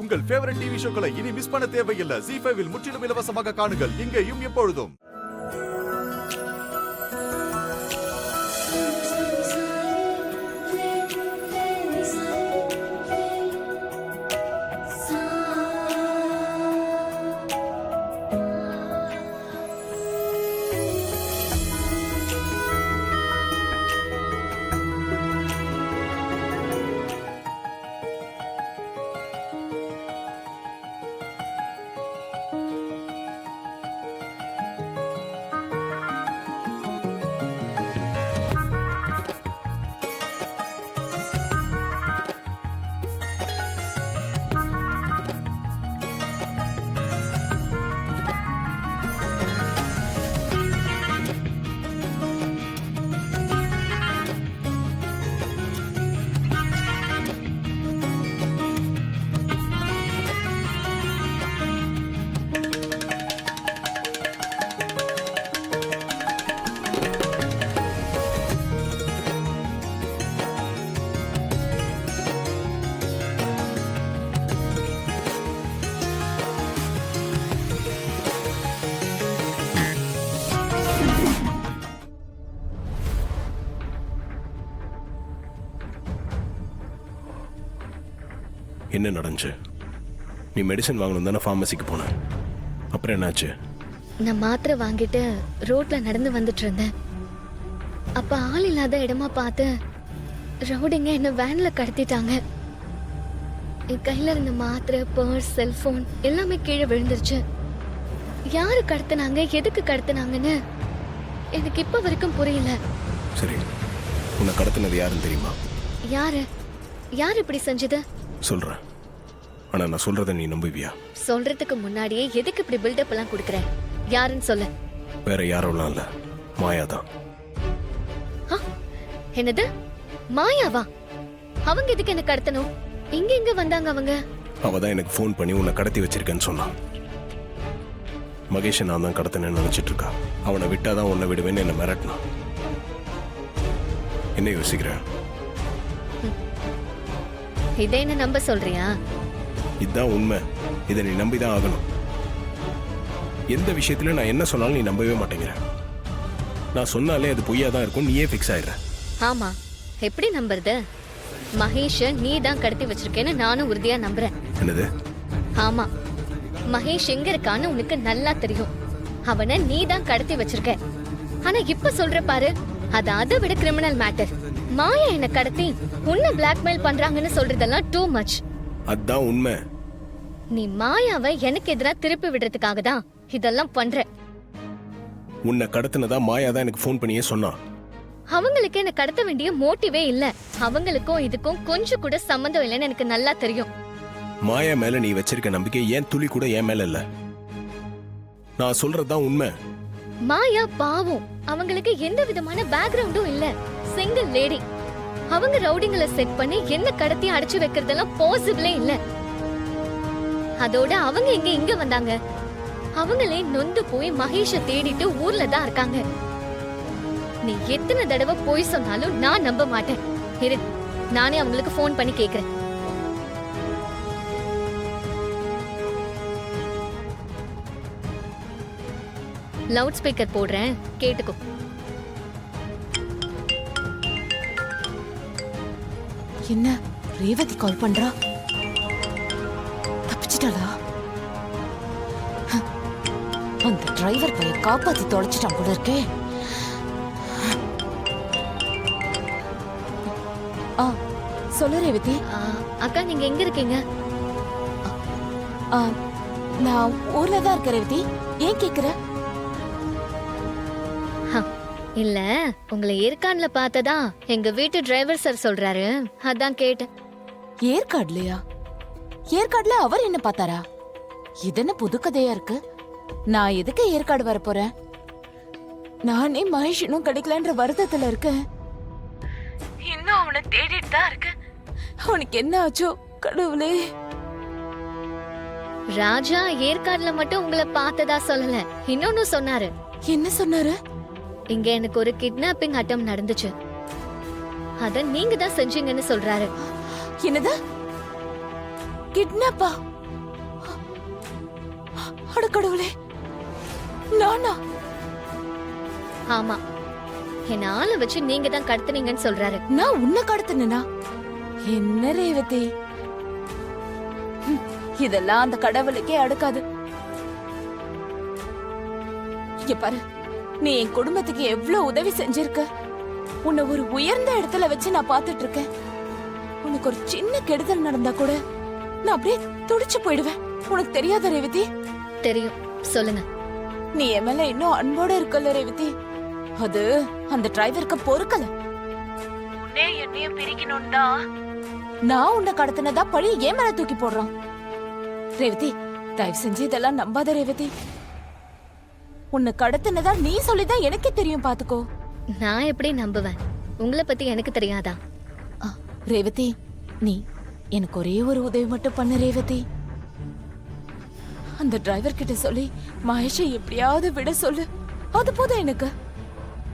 உங்கள் favourite TV ஷோக்களை இனி miss பண்ண தேவையில்லை. ZEE5 இல் முற்றிலும் இலவசமாக காணுங்கள். இங்கேயும் எப்பொழுதும். என்ன நடந்துச்சு? நீ மெடிசன் வாங்கணும் தானே ஃபார்மசிக்கு போன, அப்புறம் என்னாச்சு? நான் மாத்திரை வாங்கிட்டு ரோட்ல நடந்து வந்துட்டு இருந்தேன். அப்ப ஆள் இல்லாத இடமா பார்த்து ரவுடிங்க என்ன வேன்ல கடத்திட்டாங்க. என் கையில இருந்த மாத்திரை, பர்ஸ், செல்போன் எல்லாமே கீழே விழுந்துருச்சு. யாரு கடத்தினாங்க, எதுக்கு கடத்தினாங்கன்னு எனக்கு இப்ப வரைக்கும் புரியல. சரி, உன்னை கடத்தினது யாருன்னு தெரியுமா? யாரு இப்படி செஞ்சது? சொல்றேன், ஆனா நான் சொல்றத நீ நம்புவியா? சொல்றதுக்கு முன்னாடியே எதுக்கு இப்படி பில்டப் எல்லாம் கொடுக்கற? யாருன்னு சொல்லு. வேற யாரும் இல்ல, மாயா தான். என்னது, மாயாவா? அவங்க எதுக்கு என்ன கடத்தணும்? எங்க வந்தாங்க அவங்க? அவ தான் எனக்கு ஃபோன் பண்ணி உன்னை கடத்தி வச்சிருக்கேன்னு சொன்னான். மகேஷ் நான் தான் கடத்தினேன்னு நினைச்சிட்டு இருக்கா. அவனை விட்டாதான் உன்னை விடுவேன்னு என்ன மிரட்டினான். என்ன யோசிக்கிற? இதை என்ன நம்ப சொல்றியா? இதுதான் உண்மை, இதை நீ நம்பிதான் ஆகணும். எந்த விஷயத்துல நான் என்ன சொன்னாலும் நீ நம்பவே மாட்டேங்கிற. நான் சொன்னாலே அது பொய்யா தான் இருக்கும், நீயே ஃபிக்ஸ் ஆயிடுற. ஆமா, எப்படி நம்புறது? மகேஷ நீ தான் கடத்தி வச்சிருக்கேன்னு நானும் உறுதியா நம்புறேன். என்னது? ஆமா, மகேஷ் எங்க இருக்கான்னு உனக்கு நல்லா தெரியும். அவனை நீ தான் கடத்தி வச்சிருக்க. ஆனா இப்ப சொல்ற பாரு, அது அதை விட கிரிமினல் மேட்டர். மாயா என்ன கடத்தி உன்னை பிளாக்மெயில் பண்றாங்கன்னு சொல்றதெல்லாம் டூ மச். அதான் உண்மை. நீ மாயாவை எனக்கு எதிரா திருப்பி விடுறதுக்காக தான் இதெல்லாம் பண்ற. உன்னை கடத்தினதா மாயா தான் எனக்கு ஃபோன் பண்ணியே சொன்னான். அவங்களுக்கு என்ன கடத்த வேண்டிய மோட்டிவே இல்ல. அவங்களுக்கும் இதுக்கும் கொஞ்சம் கூட சம்பந்தம் இல்லைன்னு எனக்கு நல்லா தெரியும். மாயா மேல நீ வச்சிருக்க நம்பிக்கை ஏன் துளி கூட என் மேல இல்ல. நான் சொல்றதுதான் உண்மை. மாயா பாவம், அவங்களுக்கு எந்த விதமான பேக்ரவுண்டும் இல்ல. Single lady. அவங்க ரவுடிங்களை செட் பண்ணி என்ன கடத்தி அடைச்சு வைக்கிறதெல்லாம் பாசிபிளே இல்ல. அதோட அவங்க இங்க வந்தாங்க. அவங்களே நொந்து போய் மகேஷ தேடிட்டு ஊர்ல தான் இருக்காங்க. நீ எத்தனை தடவை போய் சொன்னாலும் நான் நம்ப மாட்டேன். இரு, நானே அவங்களுக்கு ஃபோன் பண்ணி கேக்குறேன். லவுட் ஸ்பீக்கர் போடுறேன், கேட்டுக்கோ. என்ன ரேவதி கால் பண்றா? தப்பிச்சிட்டாளா? அந்த டிரைவர் பையன் காப்பாத்தி தொலைச்சிட்டான் போல இருக்கே. சொல்லு ரேவதி. அக்கா, நீங்க எங்க இருக்கீங்க? நான் ஊர்ல தான் இருக்கேன் ரேவதி. ஏன் கேக்குற? இல்ல, உங்களை ஏற்காடுல பார்த்ததா எங்க வீட்டு டிரைவர் சார் சொல்றாரு, அதான் கேட்டேன். ஏற்காடுலயா? ஏற்காடுல அவர் என்ன பார்த்தாரா? இது என்ன புது கதையா இருக்கு? நான் எதுக்கு ஏற்காடு வர போறேன்? நானே மகேஷனும் கிடைக்கலன்ற வருத்தத்துல இருக்கேன். இன்னும் அவனை தேடிட்டு தான் இருக்கேன். அவனுக்கு என்ன ஆச்சோ கடவுளே. ராஜா ஏற்காடுல மட்டும் உங்களை பார்த்ததா சொல்லல, இன்னொன்னு சொன்னாரு. என்ன சொன்னாரு? இங்க எனக்கு ஒரு கிட்னாப்பிங் அட்டம் நடந்துச்சு, அத நீங்க தான் செஞ்சீங்கன்னு சொல்றாரு. என்னது? கிட்னாப்பா? அட கடவுளே, நானா? ஆமா, என்ன ஆளை வச்சு நீங்க தான் கடத்துனீங்கன்னு சொல்றாரு. நான் உன்னை கடத்தினா? என்ன ரேவதி, இதெல்லாம் அந்த கடவுளுக்கே அடுக்காது. இங்க பாரு, நீ என் குடும்பத்துக்கு எவ்வளவு உதவி செஞ்சிருக்க. உன்னை ஒரு உயர்ந்த இடத்துல வச்சு நான் பாத்துட்டு இருக்கேன். உனக்கு ஒரு சின்ன கெடுதல் நடந்தா கூட நான் அப்படியே துடிச்சு போயிடுவேன். உனக்கு தெரியாத ரேவதி? தெரியும், சொல்லுங்க. நீ என் மேல இன்னும் அன்போட இருக்கல ரேவதி. அது அந்த டிரைவருக்கு பொறுக்கல. உன்னே என்னையும் பிரிக்கணும்டா. நான் உன்னை கடத்தினதா பழி ஏன் மேல தூக்கி போடுறான். ரேவதி, தயவு செஞ்சு இதெல்லாம் நம்பாத ரேவதி. உன்னை கடத்தினதா நீ சொல்லிதான் எனக்கே தெரியும், பாத்துக்கோ. நான் எப்படி நம்புவேன்? உங்களை பத்தி எனக்கு தெரியாதா? ரேவதி, நீ எனக்கு ஒரே ஒரு உதவி மட்டும் பண்ண ரேவதி. அந்த டிரைவர் கிட்ட சொல்லி மகேஷை எப்படியாவது விட சொல்லு. அது போதும் எனக்கு.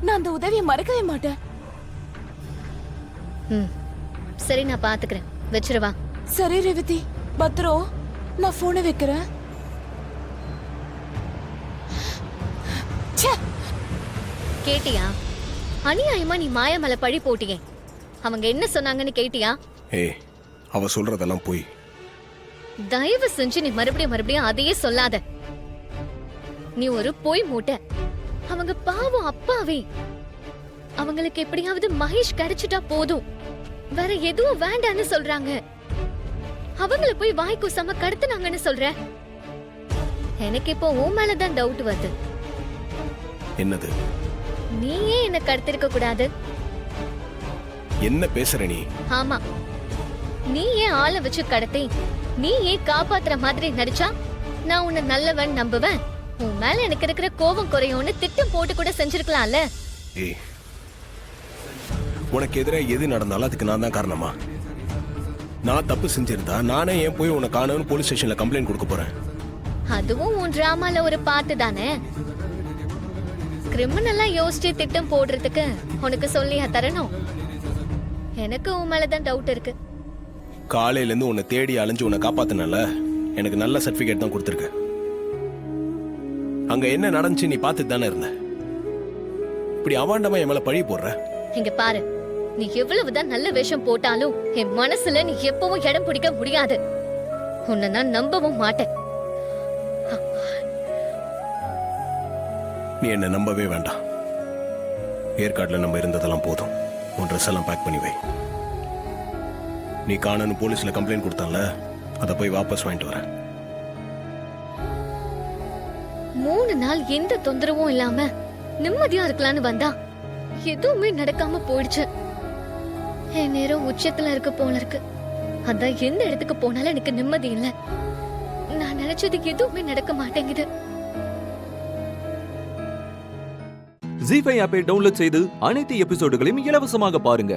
நான் அந்த உதவியை மறக்கவே மாட்டேன். சரி, நான் பாத்துக்கிறேன். வச்சிருவா. சரி ரேவதி, பத்ரம். நான் போனை வைக்கிறேன். கேட்டியா? அநியாயமா நீ மாயா மேல பழி போட்டியே. அவங்க என்ன சொன்னாங்கன்னு கேட்டியா? ஏய், அவ சொல்றதெல்லாம் போய். தயவு செஞ்சு நீ மறுபடியும் அதையே சொல்லாத. நீ ஒரு பொய் மூட்டை. அவங்க பாவம் அப்பாவே. அவங்களுக்கு எப்படியாவது மகேஷ் கிடைச்சிட்டா போதும், வேற எதுவும் வேண்டான்னு சொல்றாங்க. அவங்கள போய் வாய் கூசாம கடத்துனாங்கன்னு சொல்ற. எனக்கு இப்போ உன் மேலதான் டவுட் வருது. என்னது? நீ ஏன் என்ன கடத்திருக்க கூடாது? என்ன பேசுற நீ? ஆமா, நீ ஏன் ஆளை வச்சு கடத்தி நீ ஏன் காப்பாத்துற மாதிரி நடிச்சா நான் உன்னை நல்லவன் நம்புவேன். உன் மேல எனக்கு இருக்கிற கோபம் குறையும்னு திட்டம் போட்டு கூட செஞ்சிருக்கலாம்ல. ஏய், உனக்கு எதிராக எது நடந்தாலும் அதுக்கு நான் தான் காரணமா? நான் தப்பு செஞ்சிருந்தா நானே ஏன் போய் உன்னை காணோன்னு போலீஸ் ஸ்டேஷன்ல கம்ப்ளைண்ட் கொடுக்க போறேன்? அதுவும் உன் டிராமால ஒரு பாட்டு தானே. கிரிமினலா யோசிச்சு திட்டம் போடுறதுக்கு உனக்கு சொல்லியா தரணும்? எனக்கு உன் மேலதான் டவுட் இருக்கு. காலையில இருந்து உன்னை தேடி அலைஞ்சு உன்னை காப்பாத்தினால எனக்கு நல்ல சர்டிபிகேட் தான் கொடுத்துருக்க. அங்க என்ன நடந்துச்சு நீ பார்த்துட்டு தானே இருந்த. இப்படி அவாண்டமா என் மேல பழி போடுற. இங்க பாரு, நீ எவ்வளவுதான் நல்ல வேஷம் போட்டாலும் என் மனசுல நீ எப்பவும் இடம் பிடிக்க முடியாது. உன்னை நான் நம்பவும் மாட்டேன். நீ என்ன நம்பவே வேண்டாம். ஏற்காடுல நம்ம இருந்ததெல்லாம் போதும். உன் ட்ரெஸ் எல்லாம் பேக் பண்ணி வை. நீ காணன்னு போலீஸ்ல கம்ப்ளைண்ட் கொடுத்தால, அதை போய் வாபஸ் வாங்கிட்டு வரேன். 3 நாள் எந்த தொந்தரவும் இல்லாம நிம்மதியா இருக்கலாம்னு வந்தா எதுவுமே நடக்காம போயிடுச்சு. என் நேரம் உச்சத்துல இருக்க போல இருக்கு. அதான் எந்த இடத்துக்கு போனாலும் எனக்கு நிம்மதி இல்ல. நான் நினைச்சது எதுவுமே நடக்க மாட்டேங்குது. ஜீ5 ஆப்பை டவுன்லோட் செய்து அனைத்து எபிசோடுகளையும் இலவசமாக பாருங்க.